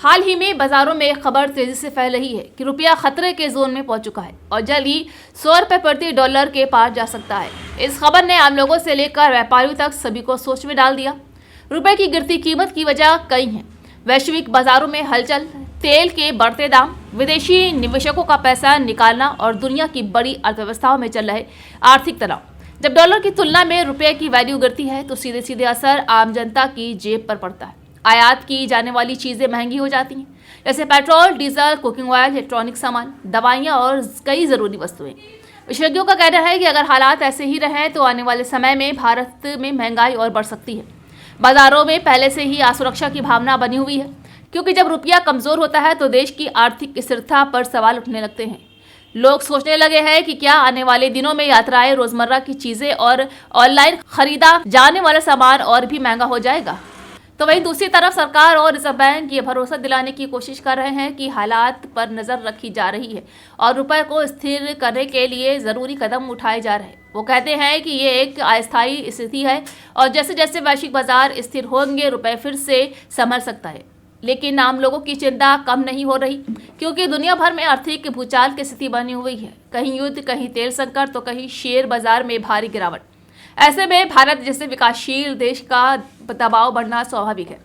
हाल ही में बाजारों में एक खबर तेजी से फैल रही है कि रुपया खतरे के जोन में पहुंच चुका है और जल्द ही 100 रुपए प्रति डॉलर के पार जा सकता है। इस खबर ने आम लोगों से लेकर व्यापारियों तक सभी को सोच में डाल दिया। रुपए की गिरती कीमत की वजह कई हैं। वैश्विक बाजारों में हलचल, तेल के बढ़ते दाम, विदेशी निवेशकों का पैसा निकालना और दुनिया की बड़ी अर्थव्यवस्थाओं में चल रहे आर्थिक तनाव। जब डॉलर की तुलना में रुपये की वैल्यू गिरती है तो सीधे सीधे असर आम जनता की जेब पर पड़ता है। आयात की जाने वाली चीजें महंगी हो जाती हैं, जैसे petrol, diesel, cooking oil, electronic सामान, दवाइयां और कई जरूरी वस्तुएं। विशेषज्ञों का कहना है कि अगर हालात ऐसे ही रहें तो आने वाले समय में भारत में महंगाई और बढ़ सकती है। बाजारों में पहले से ही असुरक्षा की भावना बनी हुई है, क्योंकि जब रुपया कमजोर होता है तो देश की आर्थिक स्थिरता पर सवाल उठने लगते हैं। लोग सोचने लगे हैं कि क्या आने वाले दिनों में यात्राएं, रोजमर्रा की चीजें और ऑनलाइन खरीदा जाने वाला सामान और भी महंगा हो जाएगा। तो वहीं दूसरी तरफ सरकार और रिजर्व बैंक ये भरोसा दिलाने की कोशिश कर रहे हैं कि हालात पर नजर रखी जा रही है और रुपए को स्थिर करने के लिए जरूरी कदम उठाए जा रहे हैं। वो कहते हैं कि ये एक अस्थायी स्थिति है और जैसे जैसे वैश्विक बाजार स्थिर होंगे रुपए फिर से संभल सकता है। लेकिन आम लोगों की चिंता कम नहीं हो रही, क्योंकि दुनिया भर में आर्थिक भूचाल की स्थिति बनी हुई है। कहीं युद्ध, कहीं तेल संकट तो कहीं शेयर बाजार में भारी गिरावट। ऐसे में भारत जैसे विकासशील देश का दबाव बढ़ना स्वाभाविक है।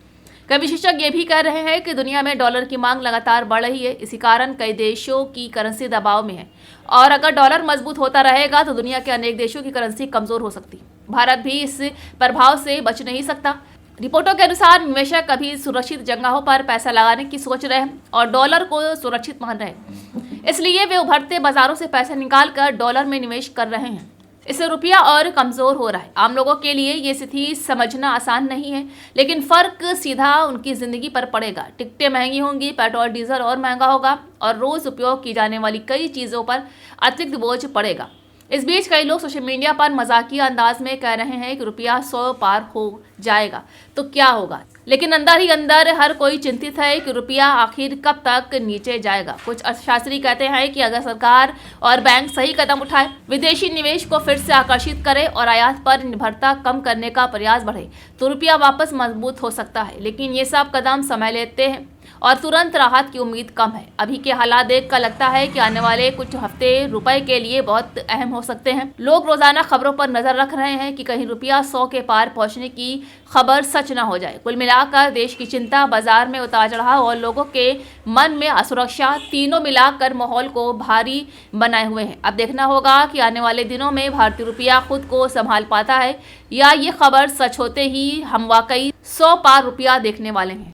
कई विशेषज्ञ ये भी कह रहे हैं कि दुनिया में डॉलर की मांग लगातार बढ़ रही है। इसी कारण कई देशों की करेंसी दबाव में है और अगर डॉलर मजबूत होता रहेगा तो दुनिया के अनेक देशों की करेंसी कमजोर हो सकती है। भारत भी इस प्रभाव से बच नहीं सकता। रिपोर्टों के अनुसार निवेशक अभी सुरक्षित जगहों पर पैसा लगाने की सोच रहे हैं और डॉलर को सुरक्षित मान रहे हैं। इसलिए वे उभरते बाजारों से पैसे निकालकर डॉलर में निवेश कर रहे हैं। इससे रुपया और कमजोर हो रहा है। आम लोगों के लिए ये स्थिति समझना आसान नहीं है, लेकिन फर्क सीधा उनकी जिंदगी पर पड़ेगा। टिकटें महंगी होंगी, पेट्रोल डीजल और महंगा होगा और रोज उपयोग की जाने वाली कई चीजों पर अतिरिक्त बोझ पड़ेगा। इस बीच कई लोग सोशल मीडिया पर मजाकिया अंदाज में कह रहे हैं कि रुपया 100 पार हो जाएगा तो क्या होगा, लेकिन अंदर ही अंदर हर कोई चिंतित है कि रुपया आखिर कब तक नीचे जाएगा। कुछ अर्थशास्त्री कहते हैं कि अगर सरकार और बैंक सही कदम उठाए, विदेशी निवेश को फिर से आकर्षित करे और आयात पर निर्भरता कम करने का प्रयास बढ़े तो रुपया वापस मजबूत हो सकता है। लेकिन ये सब कदम समय लेते हैं और तुरंत राहत की उम्मीद कम है। अभी के हालात देखकर लगता है कि आने वाले कुछ हफ्ते रुपए के लिए बहुत अहम हो सकते हैं। लोग रोजाना खबरों पर नजर रख रहे हैं कि कहीं रुपया 100 के पार पहुंचने की खबर सच न हो जाए। कुल मिलाकर देश की चिंता, बाजार में उतार चढ़ाव और लोगों के मन में असुरक्षा, तीनों मिलाकर माहौल को भारी बनाए हुए हैं। अब देखना होगा कि आने वाले दिनों में भारतीय रुपया खुद को संभाल पाता है या ये खबर सच होते ही हम वाकई 100 पार रुपया देखने वाले हैं।